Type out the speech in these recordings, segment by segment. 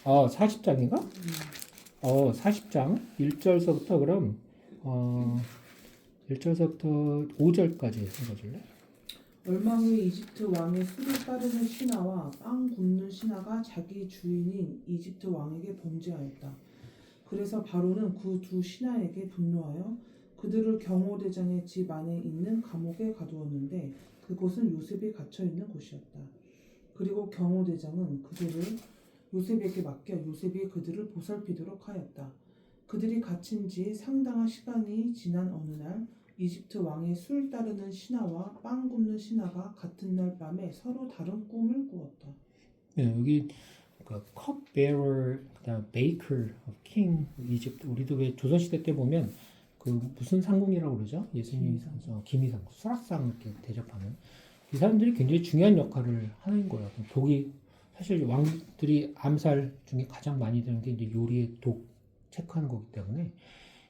40장인가? 40장 1절서부터 그럼 1절서부터 5절까지 읽어줄래? 얼마 후에 이집트 왕의 수를 따르는 신하와 빵 굽는 신하가 자기 주인인 이집트 왕에게 범죄하였다. 그래서 바로는 그 두 신하에게 분노하여 그들을 경호대장의 집 안에 있는 감옥에 가두었는데 그곳은 요셉이 갇혀 있는 곳이었다. 그리고 경호대장은 그들을 요셉에게 맡겨 요셉이 그들을 보살피도록 하였다. 그들이 갇힌 지 상당한 시간이 지난 어느 날 이집트 왕의 술 따르는 신하와 빵 굽는 신하가 같은 날 밤에 서로 다른 꿈을 꾸었다. 네, 여기 그 컵베어러, 그다음 베이커 of king 이집트 우리도 왜 조선시대 때 보면 그 무슨 상궁이라고 그러죠? 예수님이 기미상, 수락상 이렇게 대접하는 이 사람들이 굉장히 중요한 역할을 하는 거예요. 독이 사실 왕들이 암살 중에 가장 많이 드는 게 이제 요리의 독 체크하는 거기 때문에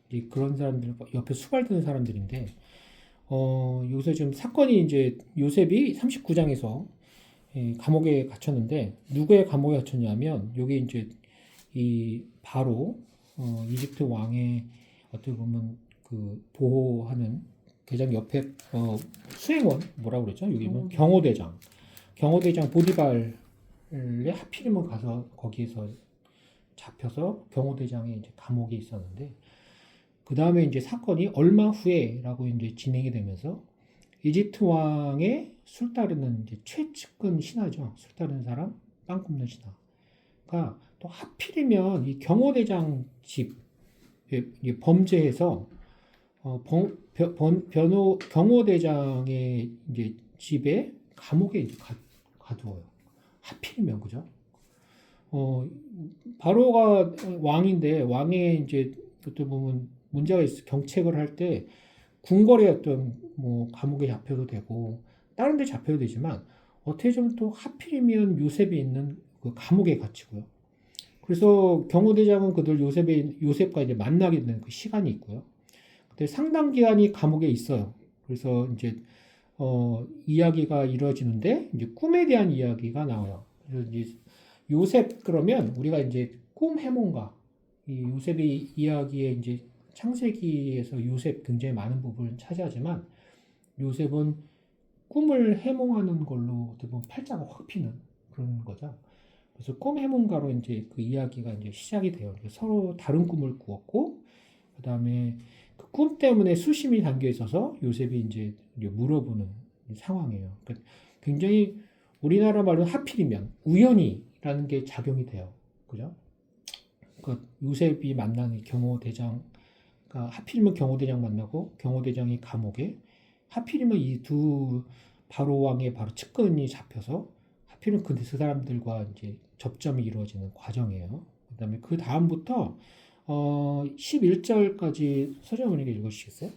이제 그런 사람들 옆에 수발드는 사람들인데 여기서 지금 사건이 이제 요셉이 39장에서 감옥에 갇혔는데 누구의 감옥에 갇혔냐면 여기 이제 이 바로 이집트 왕의 어떻게 보면 그 보호하는 대장 옆에 수행원 뭐라고 그랬죠? 여기 보면 경호대장 보디발에 하필이면 가서 거기에서 잡혀서 경호대장이 이제 감옥에 있었는데 그 다음에 이제 사건이 얼마 후에라고 이제 진행이 되면서 이집트 왕의 술 따르는 이제 최측근 신하죠. 술 따르는 사람, 빵 굽는 신하가 또 하필이면 이 경호대장 집에 범죄해서 경호대장의 이제 집에 감옥에 이제 가두어요. 하필이면 그죠? 바로가 왕인데 왕의 이제 어떻게 보면 문제가 있어 경책을 할 때 궁궐의 어떤 뭐 감옥에 잡혀도 되고 다른 데 잡혀도 되지만 어떻게 좀 또 하필이면 요셉이 있는 그 감옥에 갇히고요. 그래서 경호대장은 그들 요셉과 이제 만나게 되는 그 시간이 있고요. 근데 상당 기간이 감옥에 있어요. 그래서 이제 이야기가 이루어지는데 이제 꿈에 대한 이야기가 나와요. 그래서 이제 요셉 그러면 우리가 이제 꿈 해몽가 이 요셉의 이야기에 이제 창세기에서 요셉 굉장히 많은 부분을 차지하지만 요셉은 꿈을 해몽하는 걸로 어떻게 보면 팔자가 확 피는 그런 거죠. 그래서 꿈 해몽가로 이제 그 이야기가 이제 시작이 돼요. 서로 다른 꿈을 꾸었고 그 다음에 그 꿈 때문에 수심이 담겨 있어서 요셉이 이제 물어보는 상황이에요. 그러니까 굉장히 우리나라 말로 하필이면 우연히라는 게 작용이 돼요. 그죠? 그 요셉이 만나는 경호대장, 그러니까 하필이면 경호대장 만나고 경호대장이 감옥에 하필이면 이 두 바로 왕의 바로 측근이 잡혀서 하필이면 그 사람들과 이제 접점이 이루어지는 과정이에요. 그다음에 그 다음부터 11절까지 서정원에게 읽어주시겠어요?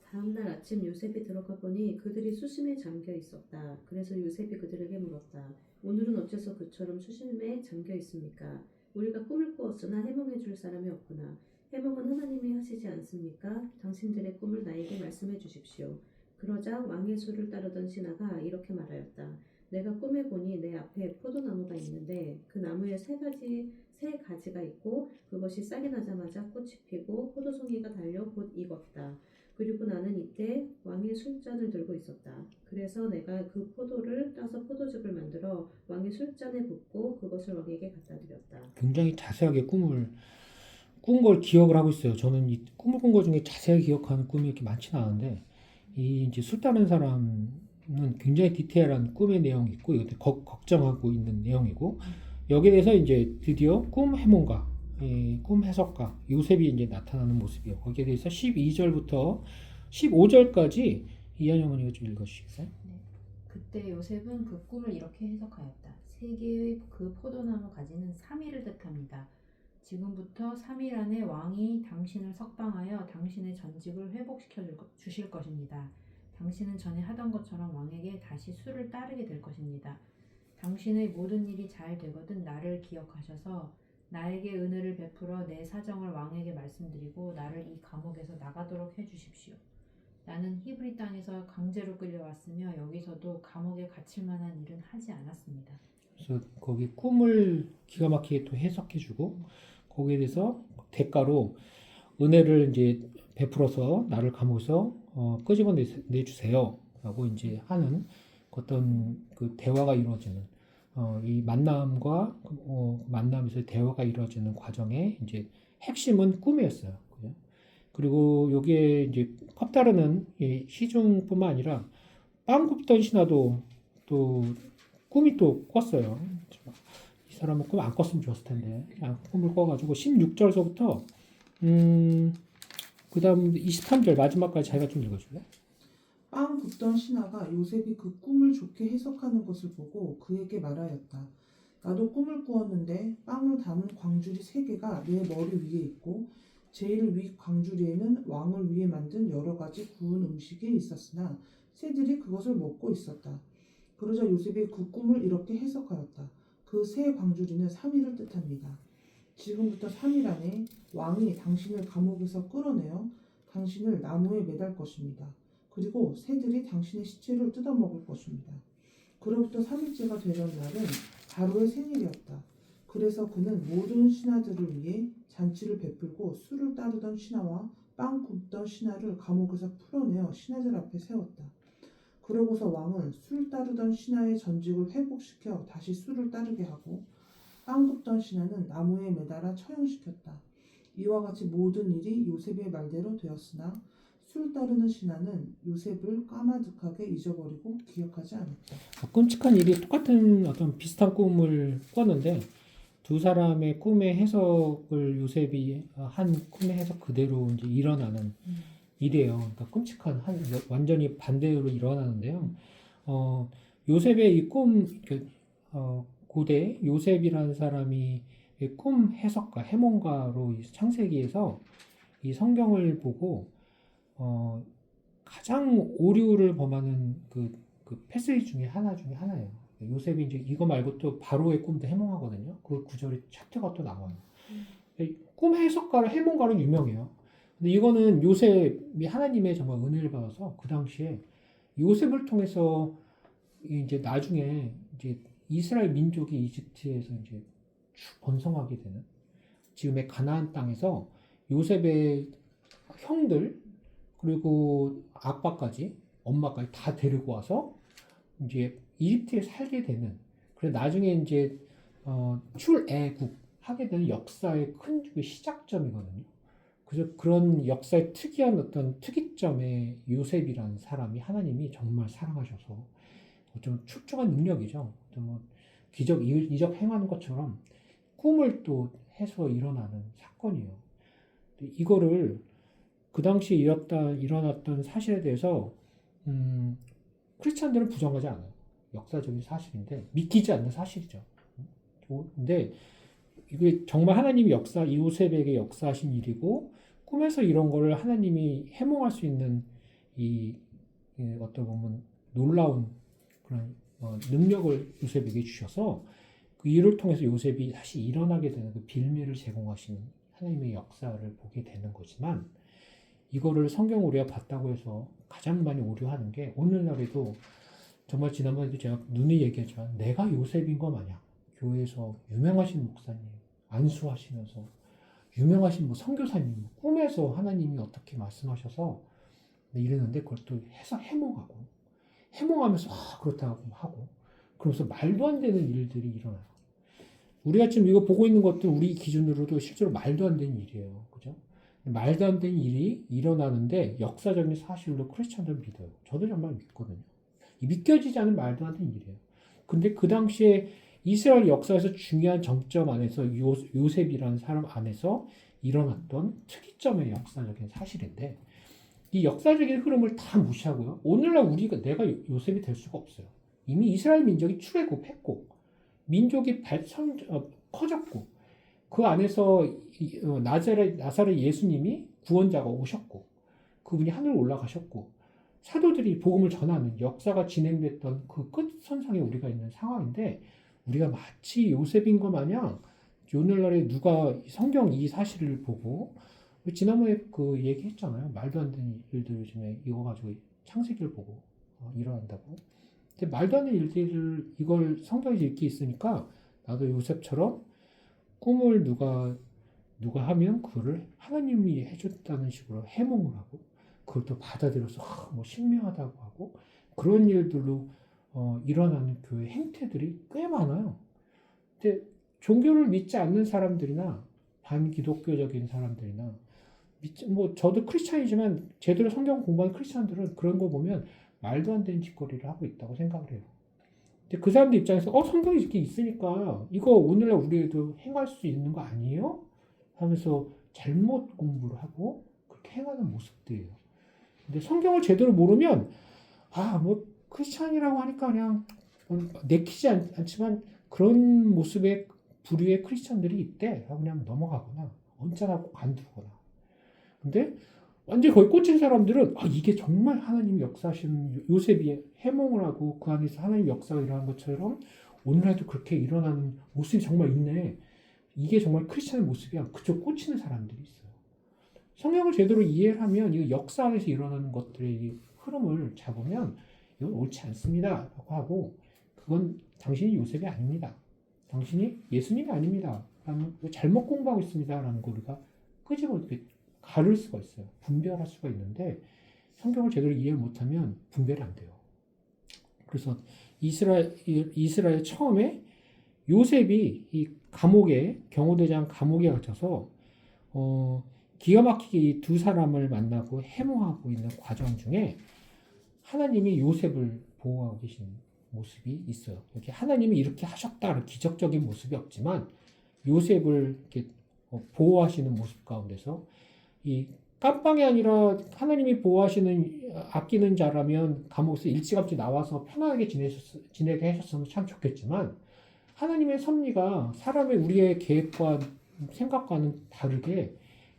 다음날 아침 요셉이 들어가 보니 그들이 수심에 잠겨 있었다. 그래서 요셉이 그들에게 물었다. 오늘은 어째서 그처럼 수심에 잠겨 있습니까? 우리가 꿈을 꾸었으나 해몽해 줄 사람이 없구나. 해몽은 하나님이 하시지 않습니까? 당신들의 꿈을 나에게 말씀해 주십시오. 그러자 왕의 수를 따르던 신하가 이렇게 말하였다. 내가 꿈에 보니 내 앞에 포도나무가 있는데 그 나무에 세 가지가 있고 그것이 싹이 나자마자 꽃이 피고 포도송이가 달려 곧 익었다. 그리고 나는 이때 왕의 술잔을 들고 있었다. 그래서 내가 그 포도를 따서 포도즙을 만들어 왕의 술잔에 붓고 그것을 왕에게 갖다 드렸다. 굉장히 자세하게 꿈을 꾼 걸 기억을 하고 있어요. 저는 이 꿈을 꾼 것 중에 자세히 기억하는 꿈이 이렇게 많지는 않은데 이 이제 술 따는 사람은 굉장히 디테일한 꿈의 내용이 있고 이것도 걱정하고 있는 내용이고 여기에 대해서 이제 드디어 꿈 해몽가, 꿈 해석가 요셉이 이제 나타나는 모습이요. 거기에 대해서 12절부터 15절까지 이한영 어머니가 좀 읽어주시겠어요? 네. 그때 요셉은 그 꿈을 이렇게 해석하였다. 세 개의 그 포도나무 가지는 3일을 뜻합니다. 지금부터 3일 안에 왕이 당신을 석방하여 당신의 전직을 회복시켜 주실 것입니다. 당신은 전에 하던 것처럼 왕에게 다시 수를 따르게 될 것입니다. 당신의 모든 일이 잘 되거든 나를 기억하셔서 나에게 은혜를 베풀어 내 사정을 왕에게 말씀드리고 나를 이 감옥에서 나가도록 해주십시오. 나는 히브리 땅에서 강제로 끌려왔으며 여기서도 감옥에 갇힐 만한 일은 하지 않았습니다. 그래서 거기 꿈을 기가 막히게 또 해석해주고 거기에 대해서 대가로 은혜를 이제 베풀어서 나를 감옥에서 끄집어 내주세요. 라고 이제 하는 어떤 그 대화가 이루어지는 이 만남과 만남에서 대화가 이루어지는 과정의 이제 핵심은 꿈이었어요. 그죠? 그리고 여기에 이제 컵다르는 이 시중뿐만 아니라 빵 굽던 신하도 또 꿈이 또 꿨어요. 이 사람은 꿈 안 꿨으면 좋았을 텐데 꿈을 꿔가지고 16절서부터 그 다음 23절 마지막까지 자기가 좀 읽어줄래? 빵 굽던 신하가 요셉이 그 꿈을 좋게 해석하는 것을 보고 그에게 말하였다. 나도 꿈을 꾸었는데 빵을 담은 광주리 3개가 내 머리 위에 있고 제일 위 광주리에는 왕을 위해 만든 여러 가지 구운 음식이 있었으나 새들이 그것을 먹고 있었다. 그러자 요셉이 그 꿈을 이렇게 해석하였다. 그 새 광주리는 3일을 뜻합니다. 지금부터 3일 안에 왕이 당신을 감옥에서 끌어내어 당신을 나무에 매달 것입니다. 그리고 새들이 당신의 시체를 뜯어먹을 것입니다. 그로부터 3일째가 되던 날은 바로의 생일이었다. 그래서 그는 모든 신하들을 위해 잔치를 베풀고 술을 따르던 신하와 빵 굽던 신하를 감옥에서 풀어내어 신하들 앞에 세웠다. 그러고서 왕은 술 따르던 신하의 전직을 회복시켜 다시 술을 따르게 하고 빵 굽던 신하는 나무에 매달아 처형시켰다. 이와 같이 모든 일이 요셉의 말대로 되었으나 술 따르는 신하는 요셉을 까마득하게 잊어버리고 기억하지 않았다. 끔찍한 일이 똑같은 어떤 비슷한 꿈을 꿨는데 두 사람의 꿈의 해석을 요셉이 한 꿈의 해석 그대로 이제 일어나는 일이에요. 그러니까 끔찍한 완전히 반대로 일어나는데요. 요셉의 이 꿈, 고대 요셉이라는 사람이 꿈 해석가, 해몽가로 창세기에서 이 성경을 보고 가장 오류를 범하는 그 패스지 중에 하나예요. 요셉이 이제 이거 말고 또 바로의 꿈도 해몽하거든요. 그 구절이 챕터가 또 나와요. 꿈 해석가로 해몽가로 유명해요. 근데 이거는 요셉이 하나님의 정말 은혜를 받아서 그 당시에 요셉을 통해서 이제 나중에 이제 이스라엘 민족이 이집트에서 이제 번성하게 되는 지금의 가나안 땅에서 요셉의 형들 그리고 아빠까지 엄마까지 다 데리고 와서 이제 이집트에 살게 되는 그래서 나중에 이제 출애굽 하게 되는 역사의 큰 시작점이거든요. 그래서 그런 역사의 특이한 어떤 특이점에 요셉이라는 사람이 하나님이 정말 사랑하셔서 좀 출중한 능력이죠. 뭐 기적 이적 행하는 것처럼 꿈을 또 해서 일어나는 사건이에요. 이거를 그 당시에 일어났던 사실에 대해서 크리스찬들은 부정하지 않아요. 역사적인 사실인데 믿기지 않는 사실이죠. 근데 이게 정말 하나님이 요셉에게 역사하신 일이고 꿈에서 이런 거를 하나님이 해몽할 수 있는 이 어떤 보면 놀라운 그런 능력을 요셉에게 주셔서 그 일을 통해서 요셉이 다시 일어나게 되는 그 빌미를 제공하시는 하나님의 역사를 보게 되는 거지만 이거를 성경 우리가 봤다고 해서 가장 많이 오류하는 게 오늘날에도 정말 지난번에도 제가 누누이 얘기했지만 내가 요셉인 거 마냥 교회에서 유명하신 목사님 안수하시면서 유명하신 뭐 선교사님 꿈에서 하나님이 어떻게 말씀하셔서 이랬는데 그걸 또 해서 해몽하면서 그렇다고 하고 그러면서 말도 안 되는 일들이 일어나요. 우리가 지금 이거 보고 있는 것도 우리 기준으로도 실제로 말도 안 되는 일이에요. 그죠? 말도 안 되는 일이 일어나는데 역사적인 사실로 크리스천들은 믿어요. 저도 정말 믿거든요. 믿겨지지 않은 말도 안 되는 일이에요. 근데 그 당시에 이스라엘 역사에서 중요한 정점 안에서 요셉이라는 사람 안에서 일어났던 특이점의 역사적인 사실인데 이 역사적인 흐름을 다 무시하고요. 오늘날 내가 요셉이 될 수가 없어요. 이미 이스라엘 민족이 출애굽했고 민족이 커졌고 그 안에서 나사렛 예수님이 구원자가 오셨고 그분이 하늘 올라가셨고 사도들이 복음을 전하는 역사가 진행됐던 그 끝선상에 우리가 있는 상황인데 우리가 마치 요셉인 것 마냥 오늘날에 누가 성경 이 사실을 보고 지난번에 그 얘기했잖아요. 말도 안 되는 일들 요즘에 이거 가지고 창세기를 보고 일어난다고. 근데 말도 안 되는 일들을 이걸 성경에서 읽기 있으니까 나도 요셉처럼 꿈을 누가 하면 그거를 하나님이 해줬다는 식으로 해몽을 하고 그걸 또 받아들여서 뭐 신묘하다고 하고 그런 일들로 일어나는 교회 행태들이 꽤 많아요. 근데 종교를 믿지 않는 사람들이나 반기독교적인 사람들이나 뭐 저도 크리스찬이지만 제대로 성경 공부하는 크리스찬들은 그런 거 보면 말도 안 되는 짓거리를 하고 있다고 생각을 해요. 근데 그 사람들 입장에서 성경이 이렇게 있으니까 이거 오늘날 우리도 행할 수 있는 거 아니에요? 하면서 잘못 공부를 하고 그렇게 행하는 모습들이에요. 근데 성경을 제대로 모르면 뭐 크리스찬이라고 하니까 그냥 내키지 않지만 그런 모습의 부류의 크리스찬들이 있대 하고 그냥 넘어가거나 언짢아하고 관두거나. 근데 완전히 거기 꽂힌 사람들은 이게 정말 하나님이 역사하시는 요셉이 해몽을 하고 그 안에서 하나님 역사가 일어난 것처럼 오늘날도 그렇게 일어나는 모습이 정말 있네. 이게 정말 크리스찬의 모습이야. 그쪽 꽂히는 사람들이 있어요. 성경을 제대로 이해를 하면 이 역사 안에서 일어나는 것들의 이 흐름을 잡으면 이건 옳지 않습니다. 라고 하고 그건 당신이 요셉이 아닙니다. 당신이 예수님이 아닙니다. 라는 잘못 공부하고 있습니다. 라는 거 우리가 끄집어 가를 수가 있어요. 분별할 수가 있는데 성경을 제대로 이해 못하면 분별이 안 돼요. 그래서 이스라엘 처음에 요셉이 이 감옥에 경호대장 감옥에 갇혀서 기가 막히게 이 두 사람을 만나고 해몽하고 있는 과정 중에 하나님이 요셉을 보호하고 계신 모습이 있어요. 여기 하나님이 이렇게 하셨다 기적적인 모습이 없지만 요셉을 이렇게 보호하시는 모습 가운데서 이 깜빵이 아니라 하나님이 보호하시는 아끼는 자라면 감옥에서 일찌감치 나와서 편안하게 지내게 하셨으면 참 좋겠지만 하나님의 섭리가 사람의 우리의 계획과 생각과는 다르게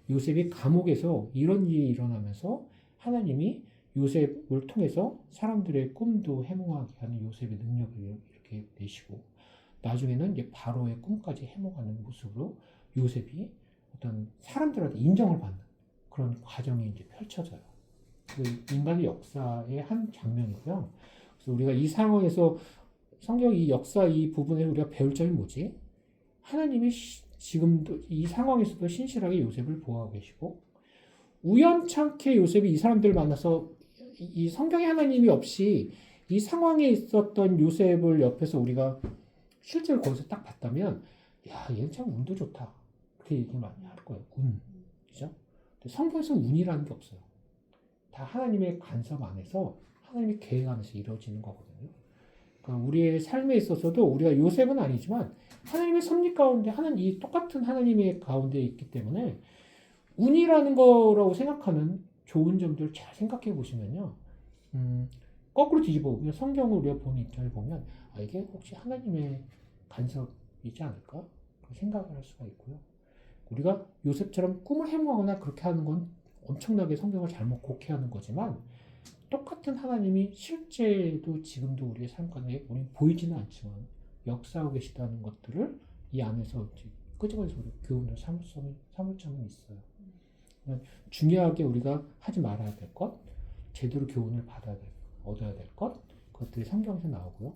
요셉이 감옥에서 이런 일이 일어나면서 하나님이 요셉을 통해서 사람들의 꿈도 해몽하게 하는 요셉의 능력을 이렇게 내시고 나중에는 이제 바로의 꿈까지 해몽하는 모습으로 요셉이 어떤 사람들한테 인정을 받는 그런 과정이 이제 펼쳐져요. 그 인간의 역사의 한 장면이고요. 그래서 우리가 이 상황에서 성경 이 역사 이 부분에 우리가 배울 점이 뭐지? 하나님이 지금도 이 상황에서도 신실하게 요셉을 보호하고 계시고 우연찮게 요셉이 이 사람들을 만나서 이 성경의 하나님이 없이 이 상황에 있었던 요셉을 옆에서 우리가 실제로 거기서 딱 봤다면 얘는 참 운도 좋다. 그렇게 얘기 많이 할 거예요. 운. 그죠? 성경에서 운이라는 게 없어요. 다 하나님의 간섭 안에서 하나님의 계획 안에서 이루어지는 거거든요. 그러니까 우리의 삶에 있어서도 우리가 요셉은 아니지만 하나님의 섭리 가운데 이 똑같은 하나님의 가운데 있기 때문에 운이라는 거라고 생각하는 좋은 점들 잘 생각해 보시면요. 거꾸로 뒤집어 보면 성경을 우리가 보는 입장을 보면 이게 혹시 하나님의 간섭이지 않을까? 생각을 할 수가 있고요. 우리가 요셉처럼 꿈을 해몽하거나 그렇게 하는 건 엄청나게 성경을 잘못 곡해하는 거지만 똑같은 하나님이 실제도 지금도 우리의 삶 가운데 우리는 보이지는 않지만 역사하고 계시다는 것들을 이 안에서 끄집어내서 교훈을 삼을 점은 있어요. 중요하게 우리가 하지 말아야 될 것, 제대로 교훈을 얻어야 될 것, 그것들이 성경에서 나오고요.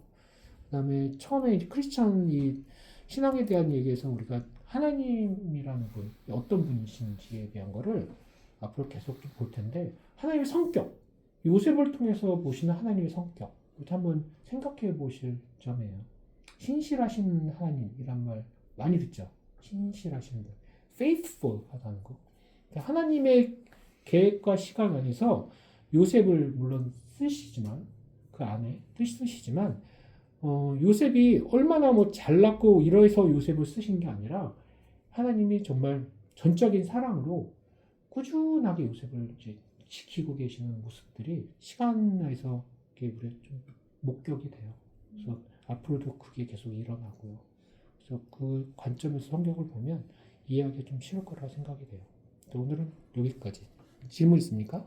그 다음에 처음에 크리스찬 신앙에 대한 얘기에서 우리가 하나님이라는 분, 어떤 분이신지에 대한 거를 앞으로 계속 좀 볼 텐데, 하나님의 성격, 요셉을 통해서 보시는 하나님의 성격, 한번 생각해 보실 점이에요. 신실하신 하나님이란 말 많이 듣죠? 신실하신 분, faithful 하다는 거. 하나님의 계획과 시간 안에서 요셉을 물론 쓰시지만, 그 안에 쓰시지만, 요셉이 얼마나 잘났고 이래서 요셉을 쓰신 게 아니라 하나님이 정말 전적인 사랑으로 꾸준하게 요셉을 이제 지키고 계시는 모습들이 시간에서 이렇게 좀 목격이 돼요. 그래서 앞으로도 그게 계속 일어나고요. 그래서 그 관점에서 성경을 보면 이해하기 좀 쉬울 거라 생각이 돼요. 오늘은 여기까지. 질문 있습니까?